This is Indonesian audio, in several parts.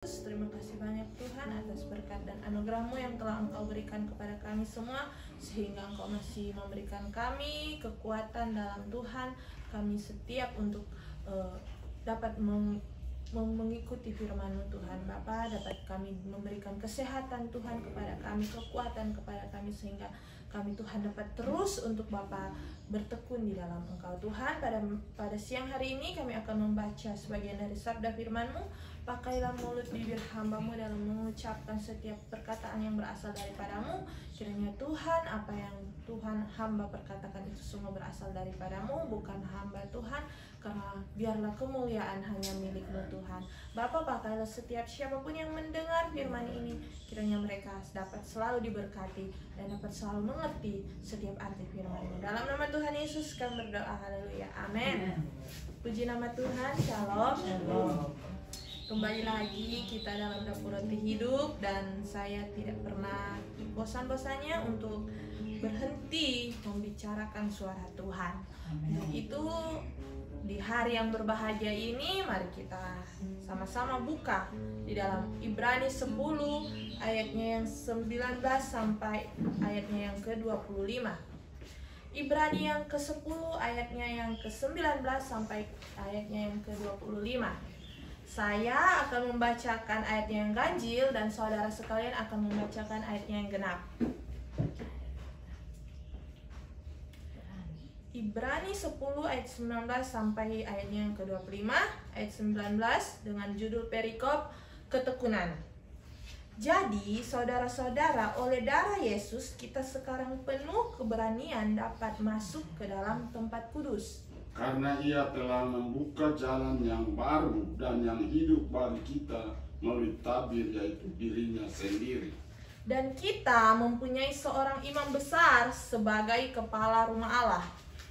Terima kasih banyak Tuhan atas berkat dan anugerah-Mu yang telah Engkau berikan kepada kami semua, sehingga Engkau masih memberikan kami kekuatan dalam Tuhan. Kami setiap untuk dapat mengikuti firman-Mu Tuhan Bapa, dapat kami memberikan kesehatan Tuhan kepada kami, kekuatan kepada kami, sehingga kami Tuhan dapat terus untuk Bapa bertekun di dalam Engkau Tuhan. Pada siang hari ini kami akan membaca sebagian dari sabda firman-Mu. Pakailah mulut bibir hamba-Mu dalam mengucapkan setiap perkataan yang berasal daripada-Mu. Kiranya Tuhan, apa yang Tuhan hamba perkatakan itu semua berasal daripada-Mu, bukan hamba Tuhan. Karena biarlah kemuliaan hanya milik-Mu Tuhan. Bapa, pakailah setiap siapapun yang mendengar firman ini. Kiranya mereka dapat selalu diberkati dan dapat selalu mengerti setiap arti firman-Mu. Dalam nama Tuhan Yesus kami berdoa, haleluya, amin. Puji nama Tuhan, shalom. Kembali lagi kita dalam dapur roti hidup, dan saya tidak pernah bosan-bosannya untuk berhenti membicarakan suara Tuhan. Untuk itu di hari yang berbahagia ini, mari kita sama-sama buka di dalam Ibrani 10 ayatnya yang 19 sampai ayatnya yang ke-25. Ibrani yang ke-10 ayatnya yang ke-19 sampai ayatnya yang ke-25. Saya akan membacakan ayatnya yang ganjil dan saudara sekalian akan membacakan ayatnya yang genap. Ibrani 10 ayat 19 sampai ayatnya yang ke-25, ayat 19 dengan judul perikop ketekunan. Jadi saudara-saudara, oleh darah Yesus kita sekarang penuh keberanian dapat masuk ke dalam tempat kudus. Karena Ia telah membuka jalan yang baru dan yang hidup bagi kita melalui tabir, yaitu dirinya sendiri. Dan kita mempunyai seorang imam besar sebagai kepala rumah Allah.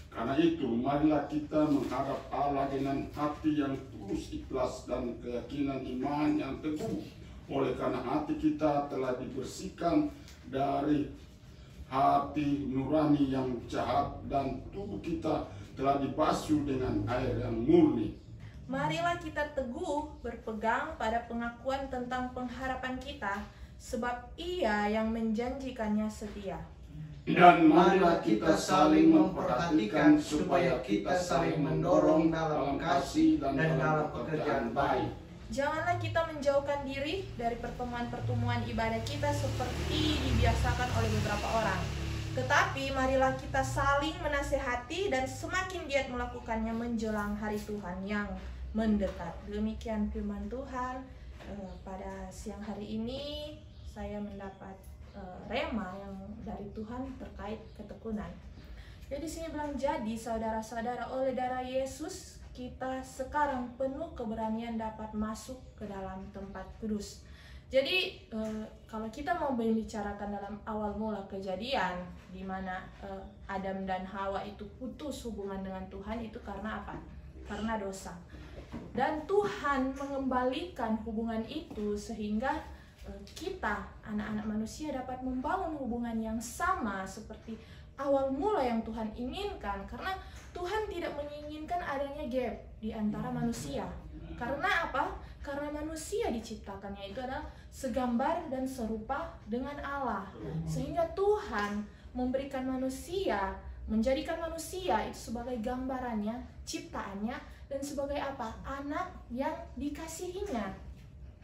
Karena itu, marilah kita menghadap Allah dengan hati yang tulus ikhlas dan keyakinan iman yang teguh. Oleh karena hati kita telah dibersihkan dari hati nurani yang jahat, dan tubuh kita telah dibasuh dengan air yang murni. Marilah kita teguh berpegang pada pengakuan tentang pengharapan kita, sebab Ia yang menjanjikannya setia. Dan marilah kita saling memperhatikan supaya kita saling mendorong dalam kasih dan dalam pekerjaan baik. Janganlah kita menjauhkan diri dari pertemuan-pertemuan ibadah kita seperti dibiasakan oleh beberapa orang. Tetapi marilah kita saling menasehati dan semakin giat melakukannya menjelang hari Tuhan yang mendekat. Demikian firman Tuhan. Pada siang hari ini saya mendapat rema yang dari Tuhan terkait ketekunan. Jadi sini bilang, jadi saudara-saudara, oleh darah Yesus kita sekarang penuh keberanian dapat masuk ke dalam tempat kudus. Jadi kalau kita mau membicarakan dalam awal mula kejadian, di mana Adam dan Hawa itu putus hubungan dengan Tuhan, itu karena apa? Karena dosa. Dan Tuhan mengembalikan hubungan itu sehingga kita, anak-anak manusia, dapat membangun hubungan yang sama seperti awal mula yang Tuhan inginkan. Karena Tuhan tidak menginginkan adanya gap di antara manusia. Karena apa? Karena manusia diciptakannya itu adalah segambar dan serupa dengan Allah. Sehingga Tuhan memberikan manusia, menjadikan manusia itu sebagai gambarannya, ciptaannya, dan sebagai apa? Anak yang dikasihinya.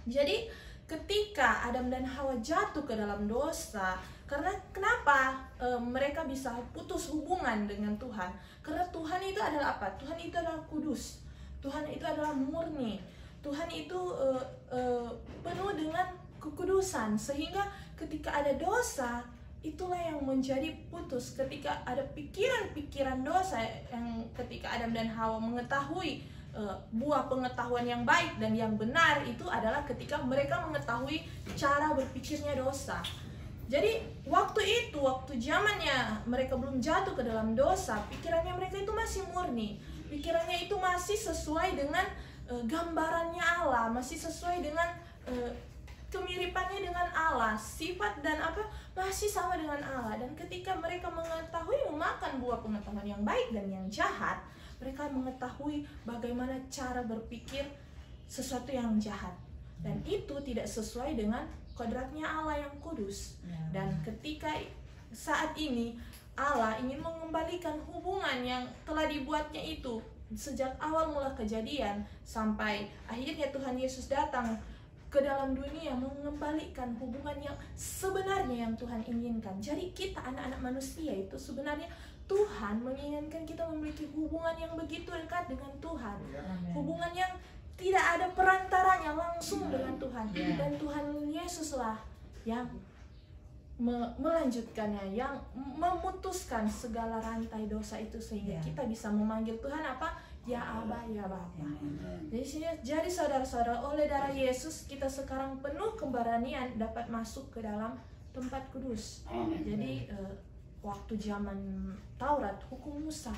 Jadi ketika Adam dan Hawa jatuh ke dalam dosa, karena kenapa mereka bisa putus hubungan dengan Tuhan? Karena Tuhan itu adalah apa? Tuhan itu adalah kudus. Tuhan itu adalah murni. Tuhan itu penuh dengan kekudusan, sehingga ketika ada dosa, itulah yang menjadi putus. Ketika ada pikiran-pikiran dosa, yang ketika Adam dan Hawa mengetahui buah pengetahuan yang baik dan yang benar, itu adalah ketika mereka mengetahui cara berpikirnya dosa. Jadi waktu itu, waktu zamannya mereka belum jatuh ke dalam dosa, pikirannya mereka itu masih murni. Pikirannya itu masih sesuai dengan gambarannya Allah, masih sesuai dengan kemiripannya dengan Allah, sifat dan apa masih sama dengan Allah. Dan ketika mereka mengetahui memakan buah pengetahuan yang baik dan yang jahat, mereka mengetahui bagaimana cara berpikir sesuatu yang jahat. dan itu tidak sesuai dengan kodratnya Allah yang kudus. Dan ketika saat ini Allah ingin mengembalikan hubungan yang telah dibuatnya itu sejak awal mula kejadian sampai akhirnya Tuhan Yesus datang ke dalam dunia, mengembalikan hubungan yang sebenarnya yang Tuhan inginkan. Jadi kita anak-anak manusia itu sebenarnya Tuhan menginginkan kita memiliki hubungan yang begitu dekat dengan Tuhan. Hubungan yang tidak ada perantaranya, langsung dengan Tuhan. Dan Tuhan Yesuslah yang melanjutkannya, yang memutuskan segala rantai dosa itu sehingga kita bisa memanggil Tuhan apa? Ya Aba, ya Bapa. Jadi saudara-saudara, oleh darah Yesus kita sekarang penuh keberanian dapat masuk ke dalam tempat kudus. Jadi waktu zaman Taurat, hukum Musa,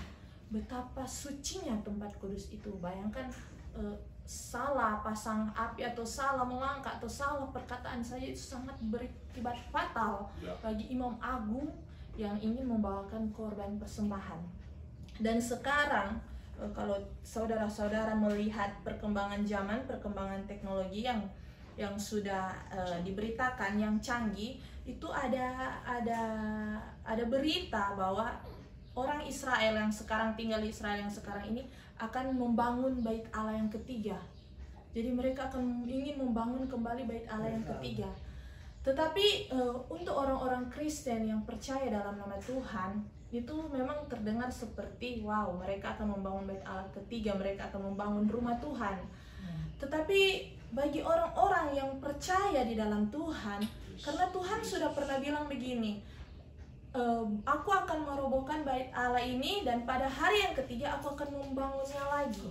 betapa sucinya tempat kudus itu. Bayangkan salah pasang api atau salah melangkah atau salah perkataan saja itu sangat berakibat fatal bagi imam agung yang ingin membawakan korban persembahan. Dan sekarang kalau saudara-saudara melihat perkembangan zaman, perkembangan teknologi yang sudah diberitakan yang canggih, itu ada berita bahwa orang Israel yang sekarang tinggal di Israel yang sekarang ini akan membangun bait Allah yang ketiga. Jadi mereka akan ingin membangun kembali bait Allah yang ketiga. Tetapi untuk orang-orang Kristen yang percaya dalam nama Tuhan, itu memang terdengar seperti wow, mereka akan membangun bait Allah ketiga, mereka akan membangun rumah Tuhan. Tetapi bagi orang-orang yang percaya di dalam Tuhan, karena Tuhan sudah pernah bilang begini, aku akan merobohkan bait Allah ini dan pada hari yang ketiga aku akan membangunnya lagi.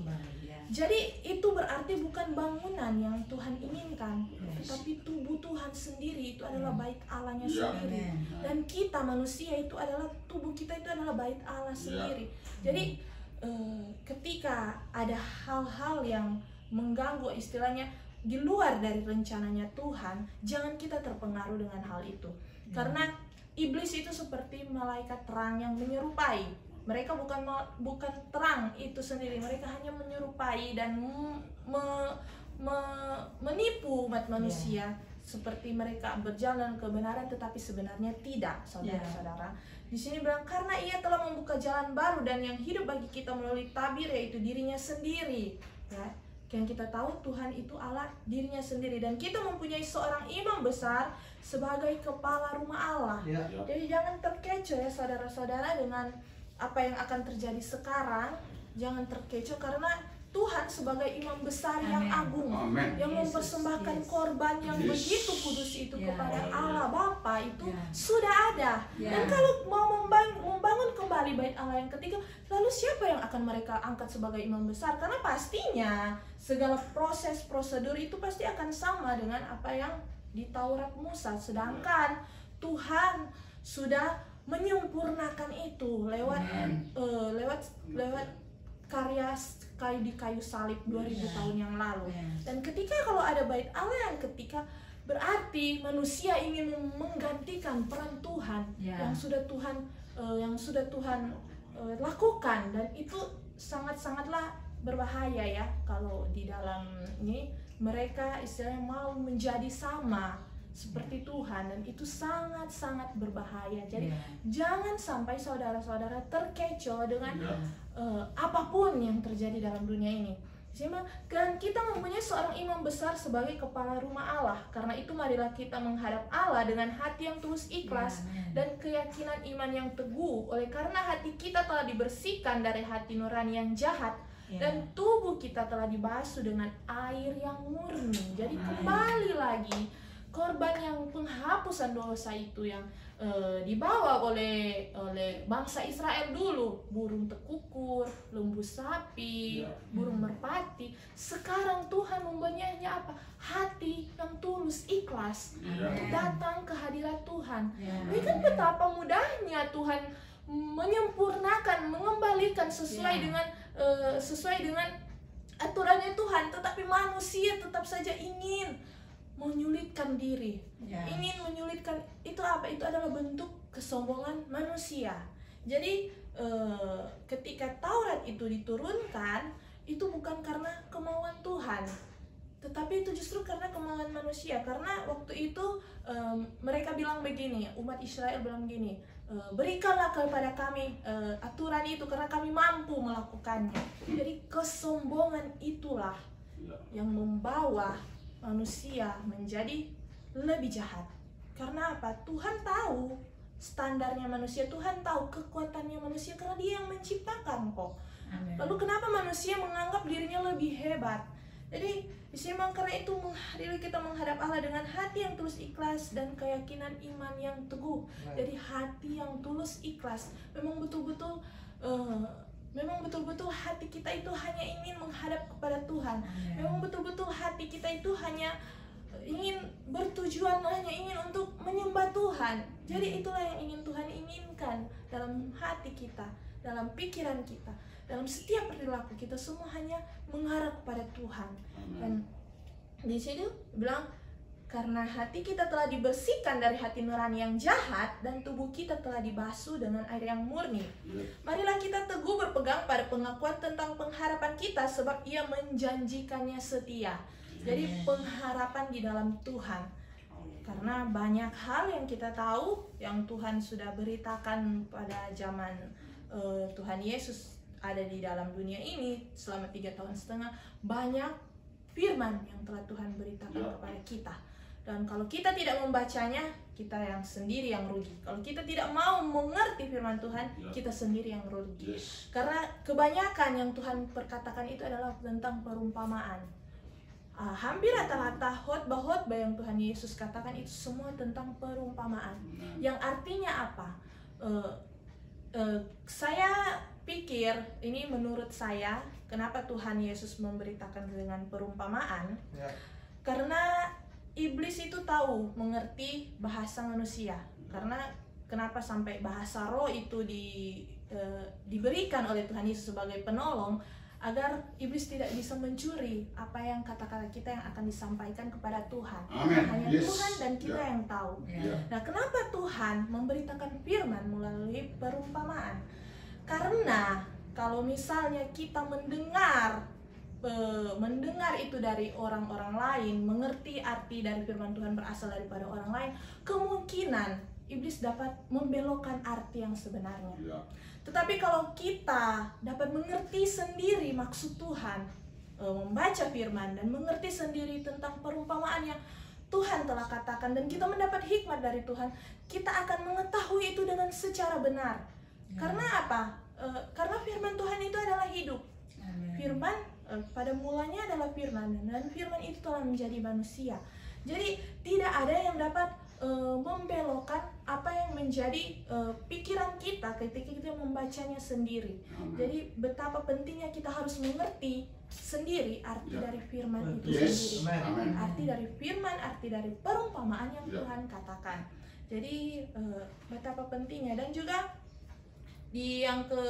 Jadi itu berarti bukan bangunan yang Tuhan inginkan, tetapi tubuh Tuhan sendiri itu adalah bait Allahnya sendiri. Dan kita manusia itu adalah, tubuh kita itu adalah bait Allah sendiri. Jadi ketika ada hal-hal yang mengganggu, istilahnya di luar dari rencananya Tuhan, jangan kita terpengaruh dengan hal itu. Karena iblis itu seperti malaikat terang yang menyerupai. Mereka bukan terang itu sendiri, mereka hanya menyerupai dan menipu umat manusia. Seperti mereka berjalan kebenaran tetapi sebenarnya tidak, saudara-saudara. Di sini bilang karena ia telah membuka jalan baru dan yang hidup bagi kita melalui tabir, yaitu dirinya sendiri. Ya, yang kita tahu Tuhan itu Allah dirinya sendiri, dan kita mempunyai seorang imam besar sebagai kepala rumah Allah. Jadi jangan terkecoh ya saudara-saudara dengan apa yang akan terjadi sekarang. Jangan terkecoh karena Tuhan sebagai imam besar yang agung, yang mempersembahkan korban yang begitu kudus itu kepada Allah Bapa itu sudah ada. Dan kalau mau membangun kembali bait Allah yang ketiga, lalu siapa yang akan mereka angkat sebagai imam besar? Karena pastinya segala proses prosedur itu pasti akan sama dengan apa yang di Taurat Musa, sedangkan Tuhan sudah menyempurnakan itu lewat karya di kayu salib 2000 tahun yang lalu. Dan ketika kalau ada bait Allah yang ketiga, berarti manusia ingin menggantikan peran Tuhan yang sudah Tuhan lakukan, dan itu sangatlah berbahaya ya kalau di dalam ini mereka istilahnya mau menjadi sama seperti Tuhan, dan itu sangat berbahaya. Jadi jangan sampai saudara-saudara terkecoh dengan apapun yang terjadi dalam dunia ini. Dan kita mempunyai seorang imam besar sebagai kepala rumah Allah. Karena itu marilah kita menghadap Allah dengan hati yang tulus ikhlas dan keyakinan iman yang teguh. Oleh karena hati kita telah dibersihkan dari hati nurani yang jahat, dan tubuh kita telah dibasuh dengan air yang murni. Jadi kembali lagi korban yang penghapusan dosa itu yang dibawa oleh bangsa Israel dulu, burung tekukur, lembu sapi, burung merpati. Sekarang Tuhan mempunyainya apa? Hati yang tulus ikhlas untuk datang ke hadirat Tuhan. Ini kan betapa mudahnya Tuhan menyempurnakan, mengembalikan sesuai dengan aturannya Tuhan, tetapi manusia tetap saja ingin menyulitkan diri, ingin menyulitkan. Itu apa? Itu adalah bentuk kesombongan manusia. Jadi ketika Taurat itu diturunkan, itu bukan karena kemauan Tuhan, Tetapi itu justru karena kemauan manusia. Karena waktu itu mereka bilang begini, umat Israel bilang begini, berikanlah kepada kami aturan itu karena kami mampu melakukannya. Jadi kesombongan itulah yang membawa manusia menjadi lebih jahat. Karena apa? Tuhan tahu standarnya manusia, Tuhan tahu kekuatannya manusia karena Dia yang menciptakan kok. Lalu kenapa manusia menganggap dirinya lebih hebat? Jadi memang karena itu kita menghadap Allah dengan hati yang tulus ikhlas dan keyakinan iman yang teguh. Jadi hati yang tulus ikhlas memang betul-betul hati kita itu hanya ingin menghadap kepada Tuhan. Memang betul-betul hati kita itu hanya ingin bertujuan, hanya ingin untuk menyembah Tuhan. Jadi itulah yang ingin Tuhan inginkan dalam hati kita, dalam pikiran kita, dalam setiap perilaku kita, semua hanya mengarah kepada Tuhan. Dan di sini bilang karena hati kita telah dibersihkan dari hati nurani yang jahat dan tubuh kita telah dibasuh dengan air yang murni. Marilah kita teguh berpegang pada pengakuan tentang pengharapan kita sebab Ia menjanjikannya setia. Jadi pengharapan di dalam Tuhan. Karena banyak hal yang kita tahu yang Tuhan sudah beritakan pada zaman Tuhan Yesus ada di dalam dunia ini selama 3,5 tahun. Banyak firman yang telah Tuhan beritakan kepada kita. Dan kalau kita tidak membacanya, kita yang sendiri yang rugi. Kalau kita tidak mau mengerti firman Tuhan, kita sendiri yang rugi. Karena kebanyakan yang Tuhan perkatakan itu adalah tentang perumpamaan. Hampir rata-rata khotbah-khotbah yang Tuhan Yesus katakan itu semua tentang perumpamaan. Yang artinya apa? Saya pikir, ini menurut saya, kenapa Tuhan Yesus memberitakan dengan perumpamaan? Karena iblis itu tahu mengerti bahasa manusia. Karena kenapa sampai bahasa roh itu diberikan oleh Tuhan Yesus sebagai penolong, agar iblis tidak bisa mencuri apa yang kata-kata kita yang akan disampaikan kepada Tuhan. Hanya Tuhan dan kita yang tahu. Nah, kenapa Tuhan memberitakan firman melalui perumpamaan? Karena kalau misalnya kita mendengar itu dari orang-orang lain, mengerti arti dari firman Tuhan berasal daripada orang lain, kemungkinan iblis dapat membelokkan arti yang sebenarnya. Tetapi kalau kita dapat mengerti sendiri maksud Tuhan, membaca firman dan mengerti sendiri tentang perumpamaan yang Tuhan telah katakan, dan kita mendapat hikmat dari Tuhan, kita akan mengetahui itu dengan secara benar. Karena apa? Karena firman Tuhan itu adalah hidup. Firman pada mulanya adalah firman, dan firman itu telah menjadi manusia. Jadi tidak ada yang dapat membelokkan apa yang menjadi pikiran kita ketika kita membacanya sendiri. Jadi betapa pentingnya kita harus mengerti sendiri arti dari firman itu sendiri. Arti dari firman, arti dari perumpamaan yang Tuhan katakan. Jadi betapa pentingnya. Dan juga di yang ke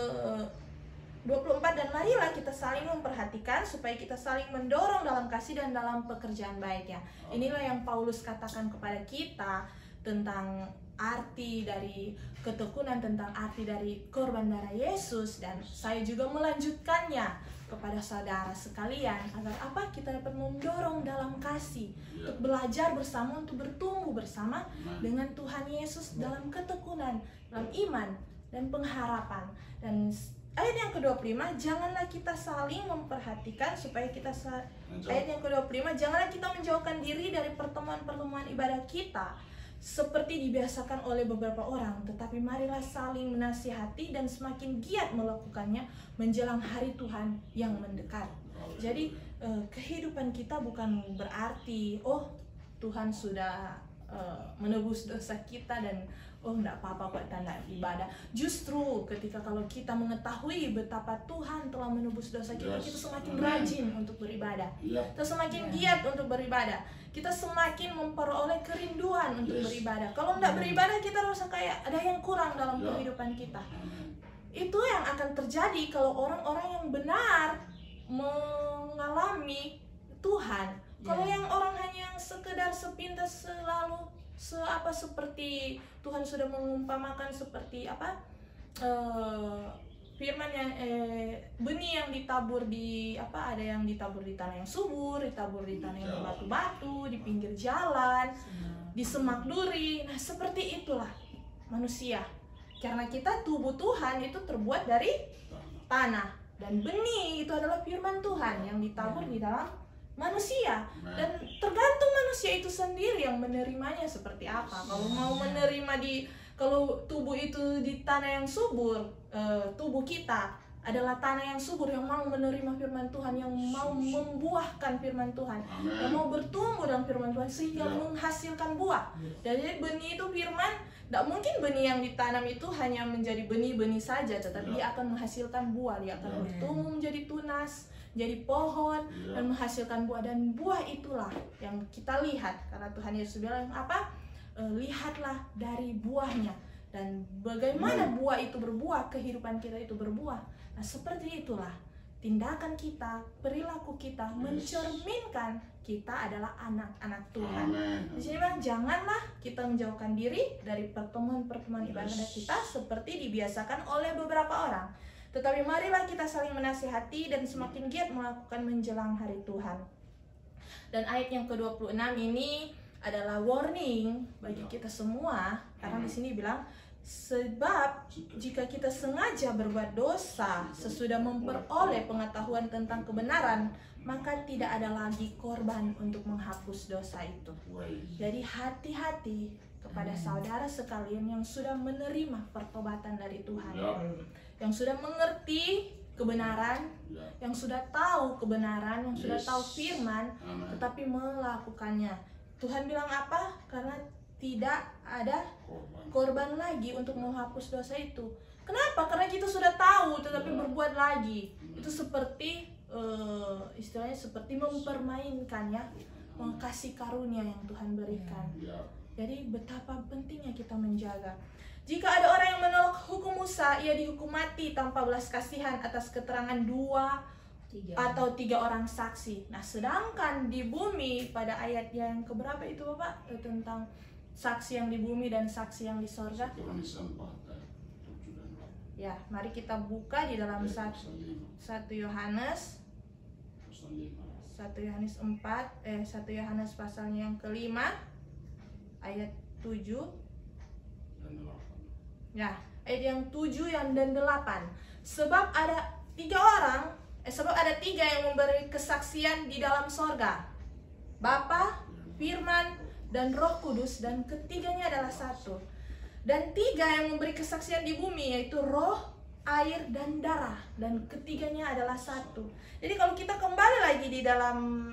24, dan marilah kita saling memperhatikan supaya kita saling mendorong dalam kasih dan dalam pekerjaan baiknya. Inilah yang Paulus katakan kepada kita tentang arti dari ketekunan, tentang arti dari korban darah Yesus. Dan saya juga melanjutkannya kepada saudara sekalian agar apa? Kita dapat mendorong dalam kasih, untuk belajar bersama, untuk bertumbuh bersama dengan Tuhan Yesus dalam ketekunan, dalam iman dan pengharapan. Dan ayat yang ke-25, janganlah kita saling memperhatikan supaya kita ayat yang ke-25, janganlah kita menjauhkan diri dari pertemuan-pertemuan ibadah kita seperti dibiasakan oleh beberapa orang, tetapi marilah saling menasihati dan semakin giat melakukannya menjelang hari Tuhan yang mendekat. Jadi kehidupan kita bukan berarti Tuhan sudah menebus dosa kita dan enggak apa-apa kok tanda ibadah. Justru ketika kalau kita mengetahui betapa Tuhan telah menebus dosa kita, kita semakin rajin untuk beribadah. Kita semakin giat untuk beribadah. Kita semakin memperoleh kerinduan untuk beribadah. Kalau enggak beribadah, kita rasa kayak ada yang kurang dalam kehidupan kita. Itu yang akan terjadi kalau orang-orang yang benar mengalami Tuhan. Kalau yang orang hanya sekedar sepintas selalu seperti Tuhan sudah mengumpamakan seperti firman yang benih yang ditabur di ada yang ditabur di tanah yang subur, ditabur di tanah yang berbatu-batu, di pinggir jalan, di semak duri. Nah, seperti itulah manusia. Karena kita tubuh Tuhan itu terbuat dari tanah, dan benih itu adalah firman Tuhan yang ditabur di dalam manusia. Dan tergantung manusia itu sendiri yang menerimanya seperti apa. Kalau mau menerima kalau tubuh itu di tanah yang subur, tubuh kita adalah tanah yang subur, yang mau menerima firman Tuhan, yang mau membuahkan firman Tuhan, yang mau bertumbuh dalam firman Tuhan sehingga menghasilkan buah. Jadi benih itu firman, tidak mungkin benih yang ditanam itu hanya menjadi benih-benih saja, tetapi dia akan menghasilkan buah, dia akan bertumbuh menjadi tunas, jadi pohon, dan menghasilkan buah. Dan buah itulah yang kita lihat, karena Tuhan Yesus bilang apa? Lihatlah dari buahnya, dan bagaimana buah itu berbuah, kehidupan kita itu berbuah. Nah, seperti itulah tindakan kita, perilaku kita mencerminkan kita adalah anak-anak Tuhan. Di sini bang, janganlah kita menjauhkan diri dari pertemuan-pertemuan ibadah kita seperti dibiasakan oleh beberapa orang, tetapi marilah kita saling menasihati dan semakin giat melakukan menjelang hari Tuhan. Dan ayat yang ke-26 ini adalah warning bagi kita semua, karena di sini bilang, sebab jika kita sengaja berbuat dosa sesudah memperoleh pengetahuan tentang kebenaran, maka tidak ada lagi korban untuk menghapus dosa itu. Jadi hati-hati kepada saudara sekalian yang sudah menerima pertobatan dari Tuhan, yang sudah mengerti kebenaran, yang sudah tahu kebenaran, yang sudah tahu firman, tetapi melakukannya. Tuhan bilang apa? Karena tidak ada korban lagi untuk menghapus dosa itu. Kenapa? Karena kita sudah tahu tetapi berbuat lagi. Itu seperti istilahnya seperti mempermainkan ya, mengkasih karunia yang Tuhan berikan. Jadi betapa pentingnya kita menjaga. Jika ada orang yang menolak hukum Musa, ia dihukum mati tanpa belas kasihan atas keterangan 2 atau 3 orang saksi. Nah, sedangkan di bumi pada ayat yang keberapa itu Bapak, tentang saksi yang di bumi dan saksi yang di sorga? Ya, mari kita buka di dalam 1 Yohanes 1 Yohanes pasalnya yang kelima ayat 7 dan 8. Ya, ayat yang 7 dan 8. Sebab ada 3 yang memberi kesaksian di dalam sorga, Bapa, Firman, dan Roh Kudus, dan ketiganya adalah satu. Dan 3 yang memberi kesaksian di bumi, yaitu roh, air, dan darah, dan ketiganya adalah satu. Jadi kalau kita kembali lagi di dalam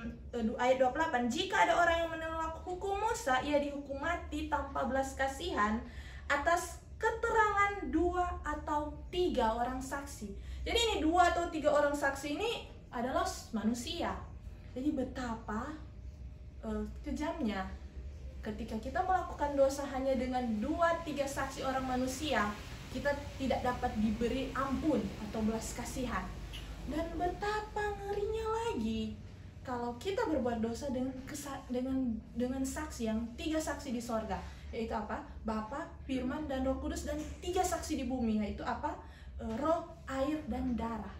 ayat 28, jika ada orang yang menolak hukum Musa, ia dihukum mati tanpa belas kasihan atas keterangan 2 atau 3 orang saksi. Jadi ini 2 atau 3 orang saksi ini adalah manusia. Jadi betapa kejamnya ketika kita melakukan dosa hanya dengan 2-3 saksi orang manusia, kita tidak dapat diberi ampun atau belas kasihan. Dan betapa ngerinya lagi kalau kita berbuat dosa dengan saksi yang 3 saksi di sorga, yaitu apa? Bapa, Firman, dan Roh Kudus, dan 3 saksi di bumi, yaitu apa? Roh, air, dan darah.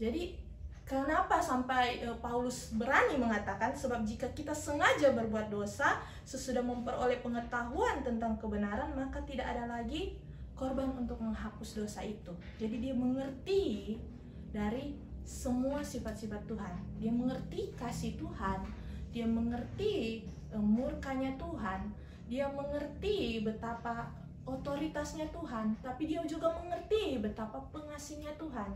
Jadi kenapa sampai Paulus berani mengatakan, sebab jika kita sengaja berbuat dosa sesudah memperoleh pengetahuan tentang kebenaran, maka tidak ada lagi korban untuk menghapus dosa itu. Jadi dia mengerti dari semua sifat-sifat Tuhan. Dia mengerti kasih Tuhan, dia mengerti murkanya Tuhan, dia mengerti betapa otoritasnya Tuhan, tapi dia juga mengerti betapa pengasihnya Tuhan.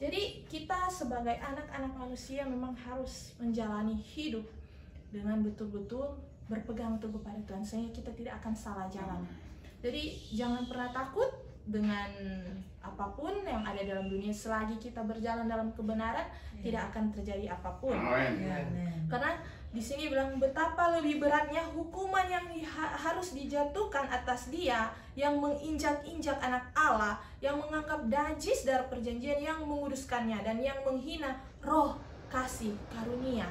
Jadi kita sebagai anak-anak manusia memang harus menjalani hidup dengan betul-betul berpegang teguh pada Tuhan, sehingga kita tidak akan salah jalan. Jadi jangan pernah takut dengan apapun yang ada dalam dunia. Selagi kita berjalan dalam kebenaran, tidak akan terjadi apapun. Karena di sini bilang betapa lebih beratnya hukuman yang harus dijatuhkan atas dia yang menginjak-injak anak Allah, yang menganggap najis darah perjanjian, yang menguduskannya, dan yang menghina roh kasih karunia.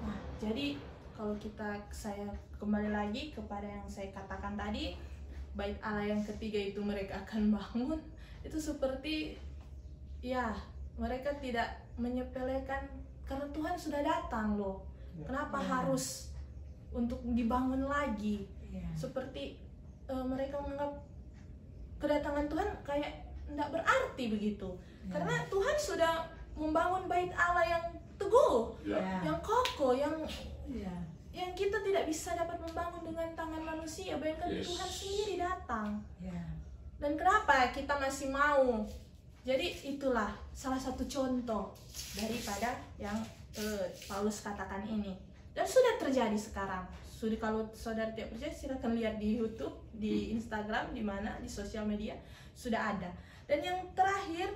Nah, jadi kalau saya kembali lagi kepada yang saya katakan tadi, bait Allah yang ketiga itu mereka akan bangun, itu seperti ya mereka tidak menyepelekan karena Tuhan sudah datang loh. Kenapa harus untuk dibangun lagi? Seperti mereka menganggap kedatangan Tuhan kayak tidak berarti begitu. Karena Tuhan sudah membangun bait Allah yang teguh, yang kokoh, yang kita tidak bisa dapat membangun dengan tangan manusia. Bayangkan Tuhan sendiri datang. Dan kenapa kita masih mau? Jadi itulah salah satu contoh daripada yang Paulus katakan ini. Dan sudah terjadi sekarang. Sudah, kalau saudara tidak percaya silakan lihat di YouTube, di Instagram, di mana, di sosial media sudah ada. Dan yang terakhir,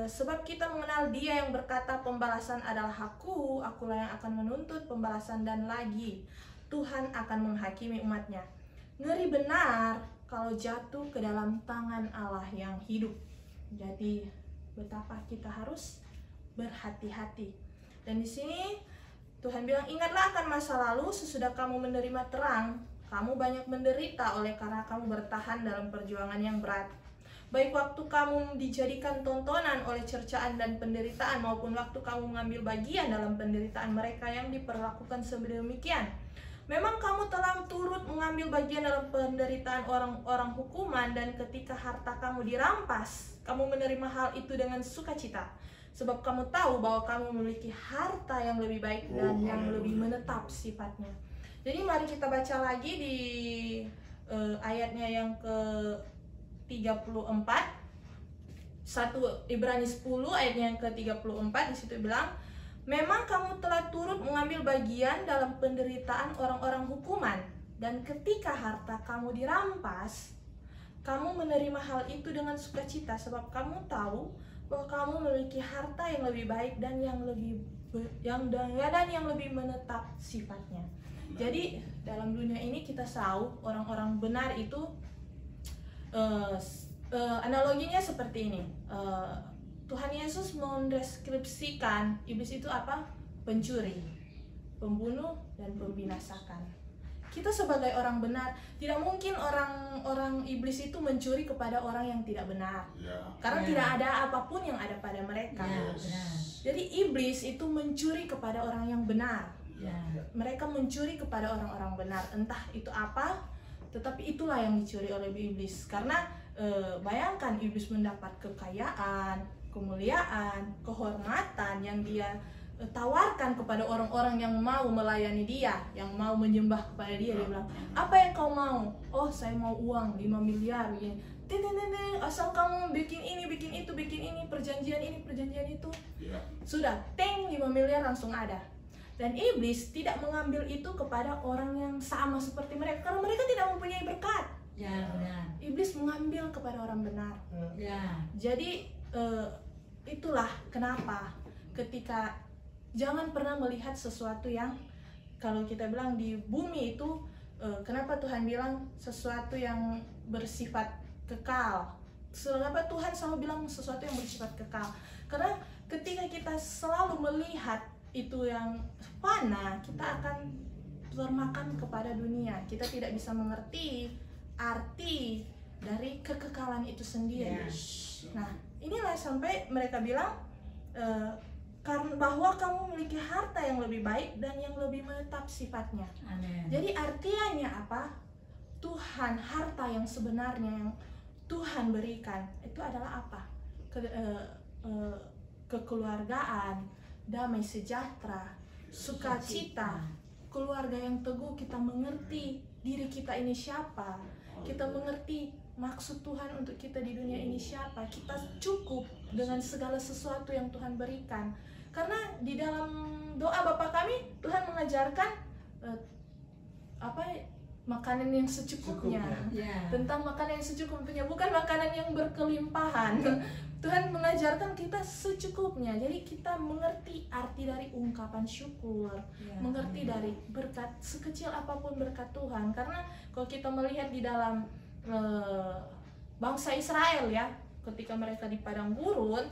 sebab kita mengenal Dia yang berkata pembalasan adalah hakku, akulah yang akan menuntut pembalasan, dan lagi Tuhan akan menghakimi umatnya. Ngeri benar kalau jatuh ke dalam tangan Allah yang hidup. Jadi betapa kita harus berhati-hati. Dan di sini Tuhan bilang, ingatlah akan masa lalu sesudah kamu menerima terang, kamu banyak menderita oleh karena kamu bertahan dalam perjuangan yang berat. Baik waktu kamu dijadikan tontonan oleh cercaan dan penderitaan, maupun waktu kamu mengambil bagian dalam penderitaan mereka yang diperlakukan sedemikian. Memang kamu telah turut mengambil bagian dalam penderitaan orang-orang hukuman, dan ketika harta kamu dirampas, kamu menerima hal itu dengan sukacita. Sebab kamu tahu bahwa kamu memiliki harta yang lebih baik dan yang lebih menetap sifatnya. Jadi mari kita baca lagi di ayatnya yang ke-34. 1 Ibrani 10 ayatnya yang ke-34, di situ bilang, memang kamu telah turut mengambil bagian dalam penderitaan orang-orang hukuman, dan ketika harta kamu dirampas, kamu menerima hal itu dengan sukacita, sebab kamu tahu bahwa kamu memiliki harta yang lebih baik dan yang lebih menetap sifatnya. Jadi dalam dunia ini kita tahu orang-orang benar itu analoginya seperti ini. Tuhan Yesus mendeskripsikan iblis itu apa? Pencuri, pembunuh, dan pembinasakan. Kita sebagai orang benar, tidak mungkin orang iblis itu mencuri kepada orang yang tidak benar, karena tidak ada apapun yang ada pada mereka. Jadi iblis itu mencuri kepada orang yang benar. Mereka mencuri kepada orang-orang benar, entah itu apa, tetapi itulah yang dicuri oleh iblis. Karena bayangkan iblis mendapat kekayaan, kemuliaan, kehormatan yang dia tawarkan kepada orang-orang yang mau melayani dia, yang mau menyembah kepada dia. Dia bilang, apa yang kau mau? Oh, saya mau uang 5 miliar begini. Asal kamu bikin ini, bikin itu, bikin ini, perjanjian itu. Sudah, 5 miliar langsung ada. Dan iblis tidak mengambil itu kepada orang yang sama seperti mereka, karena mereka tidak mempunyai berkat. Iblis mengambil kepada orang benar. Jadi itulah kenapa ketika jangan pernah melihat sesuatu yang, kalau kita bilang di bumi itu, kenapa Tuhan bilang sesuatu yang bersifat kekal? Kenapa Tuhan selalu bilang sesuatu yang bersifat kekal? Karena ketika kita selalu melihat itu yang fana, kita akan termakan kepada dunia. Kita tidak bisa mengerti arti dari kekekalan itu sendiri. Nah, inilah sampai mereka bilang, karena bahwa kamu memiliki harta yang lebih baik dan yang lebih menetap sifatnya. Jadi artinya apa? Tuhan, harta yang sebenarnya yang Tuhan berikan itu adalah apa? Kekeluargaan, damai sejahtera, sukacita, keluarga yang teguh. Kita mengerti diri kita ini siapa, kita mengerti maksud Tuhan untuk kita di dunia ini siapa. Kita cukup dengan segala sesuatu yang Tuhan berikan. Karena di dalam doa Bapa kami, Tuhan mengajarkan makanan yang secukupnya. Tentang makanan yang secukupnya, bukan makanan yang berkelimpahan. Tuhan mengajarkan kita secukupnya. Jadi kita mengerti arti dari ungkapan syukur, mengerti dari berkat, sekecil apapun berkat Tuhan. Karena kalau kita melihat di dalam bangsa Israel ya, ketika mereka di padang gurun,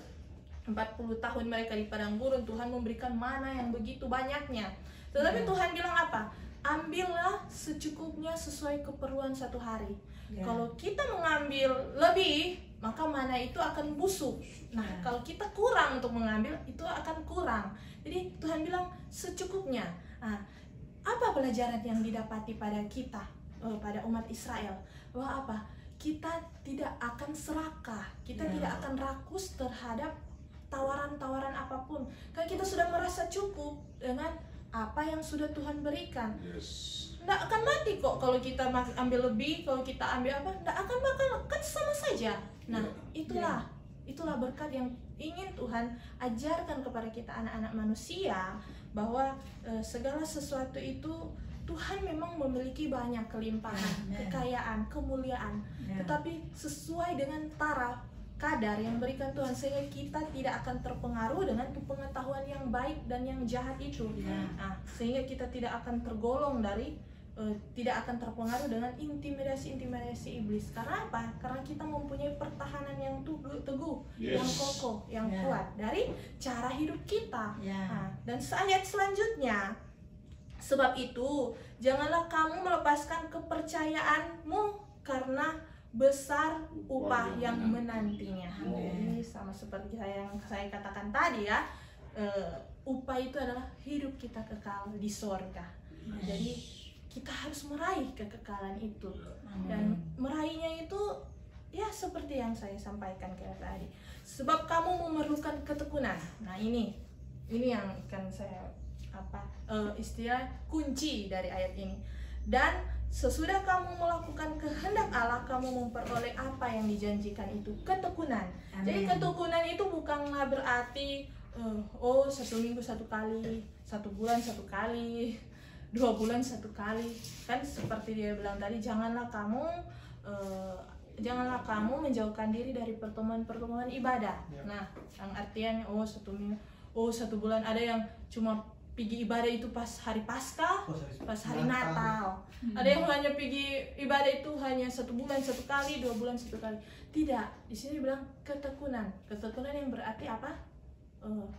40 tahun mereka di padang gurun, Tuhan memberikan mana yang begitu banyaknya. Tetapi Tuhan bilang apa? Ambillah secukupnya sesuai keperluan satu hari. Kalau kita mengambil lebih, maka mana itu akan busuk. Nah, kalau kita kurang untuk mengambil, itu akan kurang. Jadi Tuhan bilang secukupnya. Nah, apa pelajaran yang didapati pada kita, pada umat Israel? Bahwa apa? Kita tidak akan serakah, kita tidak akan rakus terhadap tawaran-tawaran apapun. Karena kita sudah merasa cukup dengan apa yang sudah Tuhan berikan. Nggak akan mati kok kalau kita ambil lebih, kalau kita ambil apa, nggak akan bakal, kan sama saja. Nah, itulah berkat yang ingin Tuhan ajarkan kepada kita anak-anak manusia, bahwa segala sesuatu itu Tuhan memang memiliki banyak kelimpahan, kekayaan, kemuliaan, tetapi sesuai dengan taraf kadar yang berikan Tuhan, sehingga kita tidak akan terpengaruh dengan pengetahuan yang baik dan yang jahat itu. Nah, sehingga kita tidak akan tergolong dari tidak akan terpengaruh dengan intimidasi iblis. Karena apa? Karena kita mempunyai pertahanan yang teguh, yang kokoh, yang kuat dari cara hidup kita. Nah, dan ayat selanjutnya, sebab itu janganlah kamu melepaskan kepercayaanmu karena besar upah yang menantinya. Ini sama seperti yang saya katakan tadi ya, upah itu adalah hidup kita kekal di sorga. Jadi kita harus meraih kekekalan itu. Dan meraihnya itu ya seperti yang saya sampaikan kayak tadi. Sebab kamu memerlukan ketekunan. Nah, ini yang akan saya istilah kunci dari ayat ini. Dan sesudah kamu melakukan kehendak Allah, kamu memperoleh apa yang dijanjikan itu, ketekunan. Jadi ketekunan itu bukanlah berarti 1 minggu 1 kali, 1 bulan 1 kali, 2 bulan 1 kali. Kan seperti dia bilang tadi, janganlah kamu menjauhkan diri dari pertemuan-pertemuan ibadah. Nah, yang artian 1 minggu, 1 bulan. Ada yang cuma pergi ibadah itu pas hari Paskah, pas hari Natal. Ada yang hanya pergi ibadah itu hanya 1 bulan 1 kali, 2 bulan 1 kali. Tidak, di sini bilang ketekunan. Ketekunan yang berarti apa?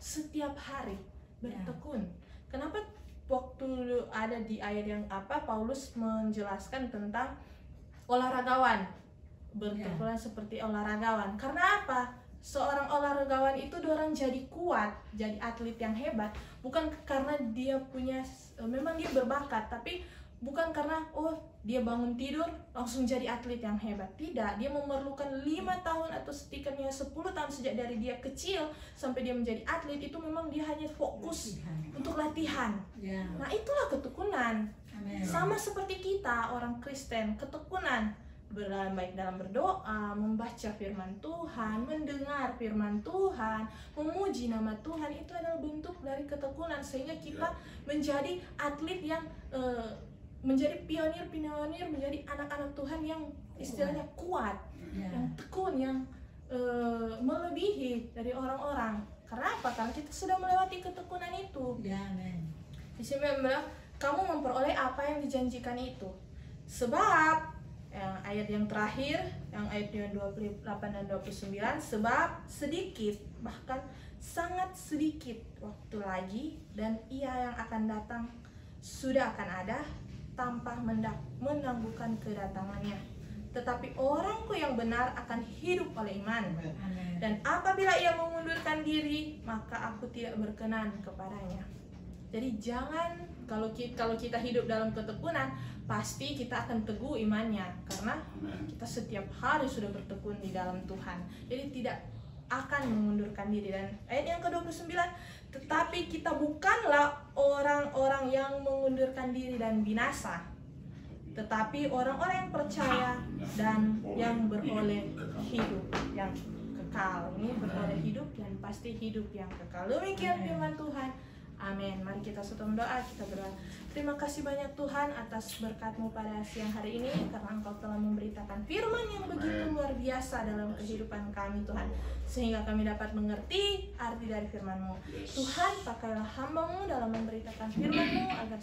Setiap hari bertekun. Kenapa waktu ada di ayat yang Paulus menjelaskan tentang olahragawan, bertekunan seperti olahragawan? Karena apa? Seorang olahragawan itu dorang jadi kuat, jadi atlet yang hebat, bukan karena dia punya, memang dia berbakat, tapi bukan karena dia bangun tidur langsung jadi atlet yang hebat. Tidak, dia memerlukan 5 tahun atau setidaknya 10 tahun sejak dari dia kecil sampai dia menjadi atlet. Itu memang dia hanya fokus untuk latihan. Nah, itulah ketekunan. Sama seperti kita orang Kristen, ketekunan baik dalam berdoa, membaca firman Tuhan, mendengar firman Tuhan, memuji nama Tuhan, itu adalah bentuk dari ketekunan, sehingga kita menjadi atlet yang menjadi pionir, menjadi anak-anak Tuhan yang istilahnya kuat, yang tekun, yang melebihi dari orang-orang. Karena apa? Karena kita sudah melewati ketekunan itu. Di sini memang kamu memperoleh apa yang dijanjikan itu. Sebab ayat yang terakhir, yang ayat 28 dan 29, sebab sedikit, bahkan sangat sedikit waktu lagi, dan ia yang akan datang sudah akan ada tanpa menangguhkan kedatangannya. Tetapi orangku yang benar akan hidup oleh iman. Dan apabila ia mengundurkan diri, maka aku tidak berkenan kepadanya. Jadi jangan, kalau kita hidup dalam ketekunan, pasti kita akan teguh imannya, karena kita setiap hari sudah bertekun di dalam Tuhan. Jadi tidak akan mengundurkan diri. Dan ayat yang ke-29, tetapi kita bukanlah orang-orang yang mengundurkan diri dan binasa, tetapi orang-orang yang percaya dan yang beroleh hidup yang kekal. Ini beroleh hidup dan pasti hidup yang kekal. Demikian firman Tuhan. Amin. Mari kita satu doa, kita berdoa. Terima kasih banyak Tuhan atas berkat-Mu pada siang hari ini, karena Engkau telah memberitakan firman yang begitu luar biasa dalam kehidupan kami Tuhan, sehingga kami dapat mengerti arti dari firman-Mu. Tuhan, pakailah hamba-Mu dalam memberitakan firman-Mu, agar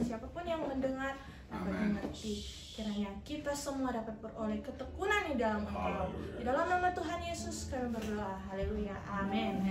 siapapun yang mendengar dapat mengerti. Kiranya kita semua dapat beroleh ketekunan di dalam Engkau. Di dalam nama Tuhan Yesus kami berdoa. Haleluya. Amin.